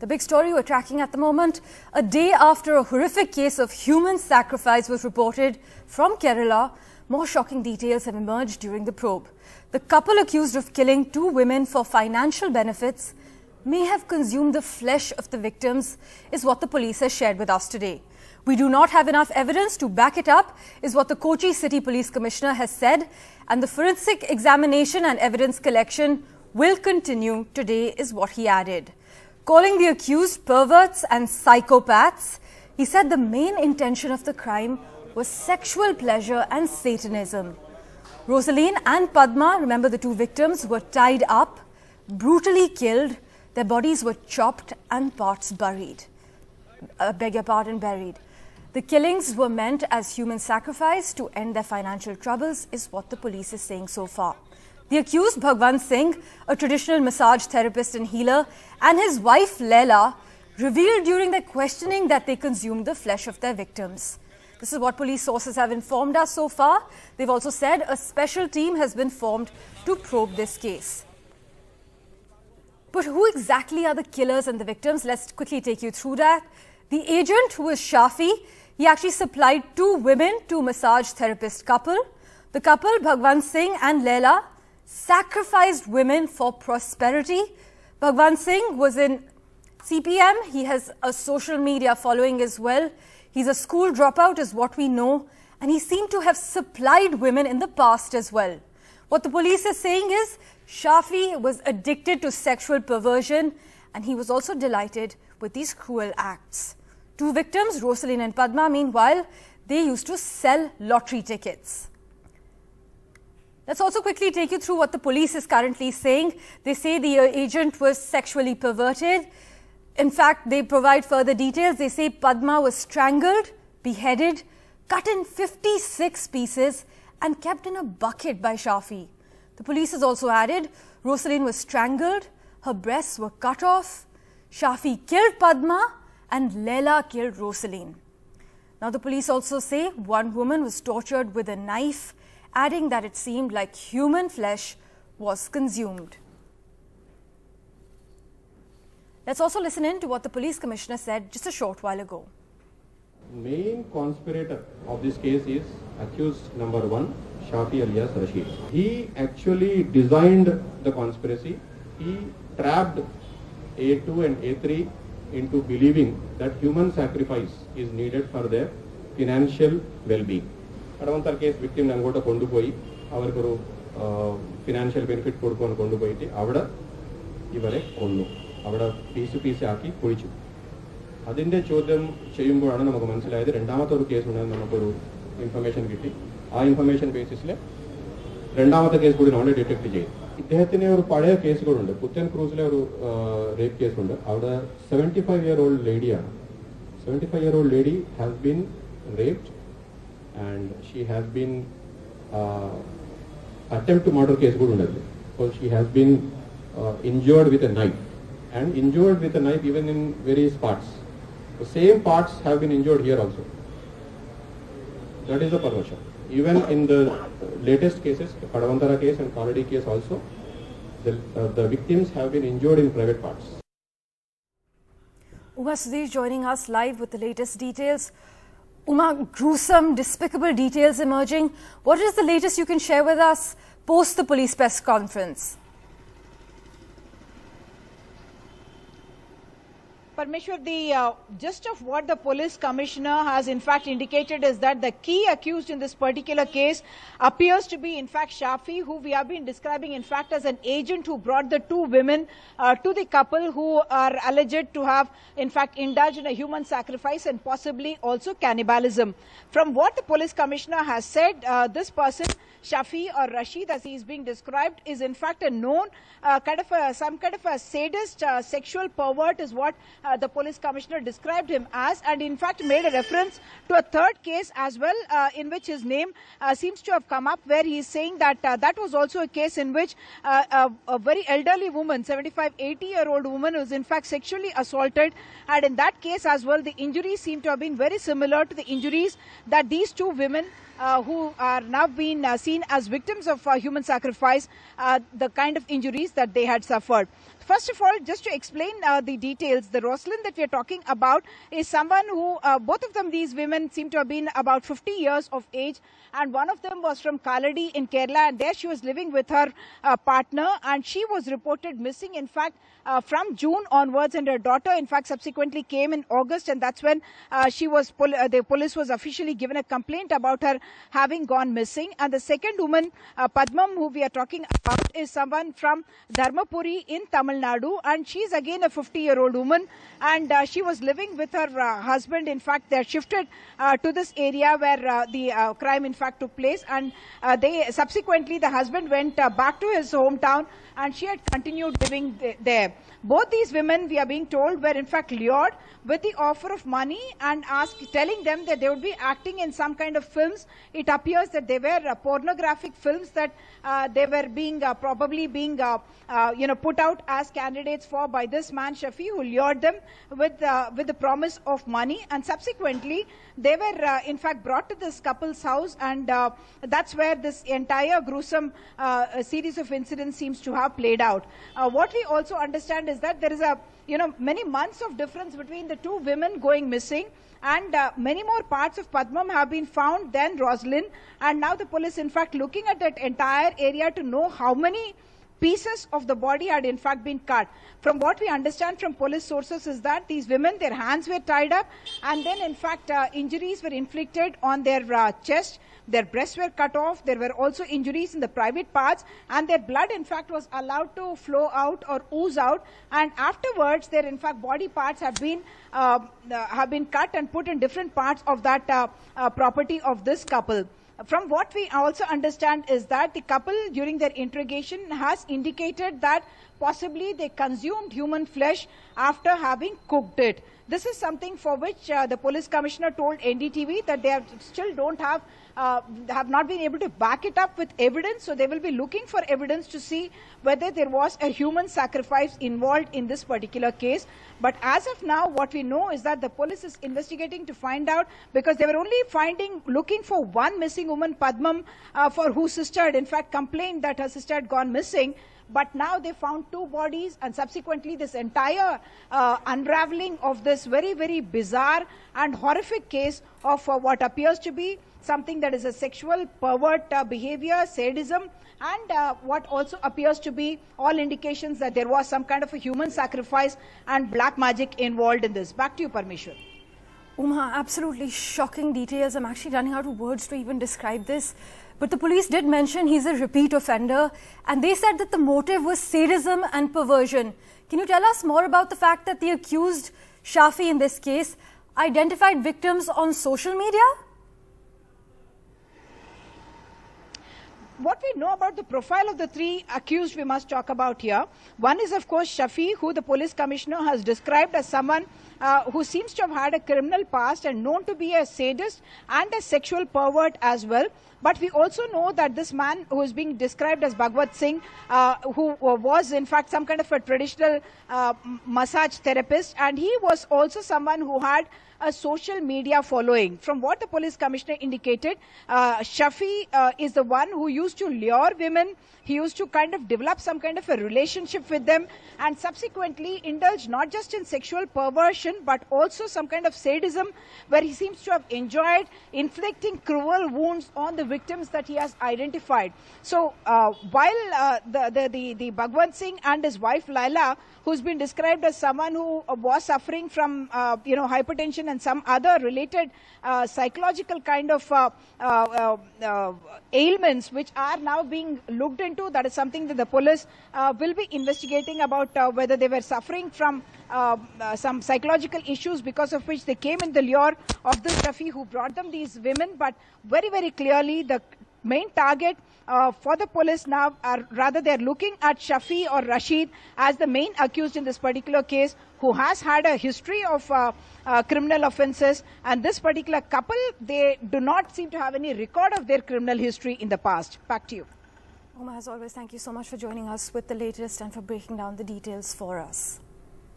The big story we're tracking at the moment, a day after a horrific case of human sacrifice was reported from Kerala, more shocking details have emerged during the probe. The couple accused of killing two women for financial benefits may have consumed the flesh of the victims, is what the police has shared with us today. We do not have enough evidence to back it up, is what the Kochi City Police Commissioner has said, and the forensic examination and evidence collection will continue today, is what he added. Calling the accused perverts and psychopaths, he said the main intention of the crime was sexual pleasure and Satanism. Rosaline and Padma, remember the two victims, were tied up, brutally killed. Their bodies were chopped and parts buried. Buried. The killings were meant as human sacrifice to end their financial troubles, is what the police is saying so far. The accused, Bhagwan Singh, a traditional massage therapist and healer, and his wife, Leila, revealed during their questioning that they consumed the flesh of their victims. This is what police sources have informed us so far. They've also said a special team has been formed to probe this case. But who exactly are the killers and the victims? Let's quickly take you through that. The agent, who is Shashi, he actually supplied two women to a massage therapist couple. The couple, Bhagwan Singh and Leila, sacrificed women for prosperity. Bhagwan Singh was in CPM. He has a social media following as well. He's a school dropout, is what we know. And he seemed to have supplied women in the past as well. What the police is saying is Shashi was addicted to sexual perversion, and he was also delighted with these cruel acts. Two victims, Rosaline and Padma, meanwhile, they used to sell lottery tickets. Let's also quickly take you through what the police is currently saying. They say the agent was sexually perverted. In fact, they provide further details. They say Padma was strangled, beheaded, cut in 56 pieces and kept in a bucket by Shashi. The police has also added Rosaline was strangled, her breasts were cut off, Shashi killed Padma and Leila killed Rosaline. Now the police also say one woman was tortured with a knife, adding that it seemed like human flesh was consumed. Let's also listen in to what the police commissioner said just a short while ago. Main conspirator of this case is accused number 1, Shashi alias Rashid. He actually designed the conspiracy. He trapped A2 and A3 into believing that human sacrifice is needed for their financial well-being. Kadavantar case victim nangota kondu poi avarku financial benefit kodukonu kondu poyiti avada ivare konnu avada piece aaki kulichu. അതിന്റെ ചോദ്യം ചെയ്യുമ്പോഴാണ് നമുക്ക് മനസ്സിലായത് രണ്ടാമത്തെ ഒരു case ഉണ്ടെന്ന് നമുക്കൊരു information കിട്ടി. ആ ഇൻഫർമേഷൻ ബേസിസിൽ രണ്ടാമത്തെ കേസ് കൂടി നമ്മൾ ഡിറ്റക്ട് ചെയ്തു. ഇദ്ദേഹത്തിന് ഒരു പഴയ കേസുകളുണ്ട്. പുത്തൻ ക്രൂസിലെ ഒരു റേപ്പ് കേസുണ്ട്. അവിടെ 75-year-old ലേഡിയാണ്. 75-year-old lady has been raped and she has been attempt to murder case കൂടി ഉണ്ട്. So she has been injured with a knife and injured with a knife even in various parts. The same parts have been injured here also. That is the perversion. Even in the latest cases, Kadavantara case and Kaladi case also, the victims have been injured in private parts. Uma Sudhir joining us live with the latest details. Uma, gruesome, despicable details emerging. What is the latest you can share with us post the police press conference? Parmeshwar, the gist of what the police commissioner has in fact indicated is that the key accused in this particular case appears to be in fact Shashi, who we have been describing in fact as an agent who brought the two women to the couple who are alleged to have in fact indulged in a human sacrifice and possibly also cannibalism. From what the police commissioner has said, this person, Shashi or Rashid as he is being described, is in fact a known some kind of a sadist sexual pervert is what the police commissioner described him as, and in fact made a reference to a third case as well in which his name seems to have come up, where he is saying that that was also a case in which a very elderly woman, 75-80-year-old woman, was in fact sexually assaulted, and in that case as well the injuries seem to have been very similar to the injuries that these two women who are now being seen as victims of human sacrifice, the kind of injuries that they had suffered. First of all, just to explain the details, the Rosalind that we are talking about is someone who, both of them, these women seem to have been about 50 years of age, and one of them was from Kaladi in Kerala, and there she was living with her partner, and she was reported missing, in fact, from June onwards, and her daughter, in fact, subsequently came in August, and that's when the police was officially given a complaint about her having gone missing. And the second woman, Padmam, who we are talking about, is someone from Dharmapuri in Tamil Nadu, and she's again a 50-year-old woman, and she was living with her husband. In fact, they shifted to this area where the crime, in fact, took place, and subsequently the husband went back to his hometown, and she had continued living there. Both these women, we are being told, were in fact lured with the offer of money and telling them that they would be acting in some kind of films. It appears that they were pornographic films that they were probably being put out as candidates for by this man Shafi, who lured them with the promise of money, and subsequently they were in fact brought to this couple's house, and that's where this entire gruesome series of incidents seems to have played out. What we also understand is that there is many months of difference between the two women going missing, and many more parts of Padmam have been found than Rosalind, and now the police, in fact, looking at that entire area to know how many pieces of the body had in fact been cut. From what we understand from police sources is that these women, their hands were tied up, and then in fact injuries were inflicted on their chest. Their breasts were cut off. There were also injuries in the private parts, and their blood, in fact, was allowed to flow out or ooze out. And afterwards, their, in fact, body parts have been cut and put in different parts of that property of this couple. From what we also understand is that the couple, during their interrogation, has indicated that possibly they consumed human flesh after having cooked it. This is something for which the police commissioner told NDTV that they still have not been able to back it up with evidence. So they will be looking for evidence to see whether there was a human sacrifice involved in this particular case. But as of now, what we know is that the police is investigating to find out, because they were only looking for one missing woman, Padmam, for whose sister had in fact complained that her sister had gone missing. But now they found two bodies, and subsequently this entire unraveling of this very, very bizarre and horrific case of what appears to be something that is a sexual pervert behavior, sadism, and what also appears to be all indications that there was some kind of a human sacrifice and black magic involved in this. Back to you, Parmeshwar. Uma, absolutely shocking details. I'm actually running out of words to even describe this. But the police did mention he's a repeat offender, and they said that the motive was sadism and perversion. Can you tell us more about the fact that the accused, Shafi in this case, identified victims on social media? What we know about the profile of the three accused we must talk about here. One is, of course, Shafi, who the police commissioner has described as someone who seems to have had a criminal past and known to be a sadist and a sexual pervert as well. But we also know that this man who is being described as Bhagwat Singh, who was in fact some kind of a traditional massage therapist, and he was also someone who had a social media following. From what the police commissioner indicated, Shafi is the one who used to lure women. He used to kind of develop some kind of a relationship with them, and subsequently indulge not just in sexual perversion but also some kind of sadism, where he seems to have enjoyed inflicting cruel wounds on the victims that he has identified. So while the Bhagwant Singh and his wife Laila, who's been described as someone who was suffering from hypertension and some other related psychological kind of ailments which are now being looked into, that is something that the police will be investigating about whether they were suffering from some psychological issues because of which they came in the lure of the Shafi who brought them these women. But very, very clearly the main target for the police now, they're looking at Shafi or Rashid as the main accused in this particular case, who has had a history of criminal offences. And this particular couple, they do not seem to have any record of their criminal history in the past. Back to you. Uma, as always, thank you so much for joining us with the latest and for breaking down the details for us.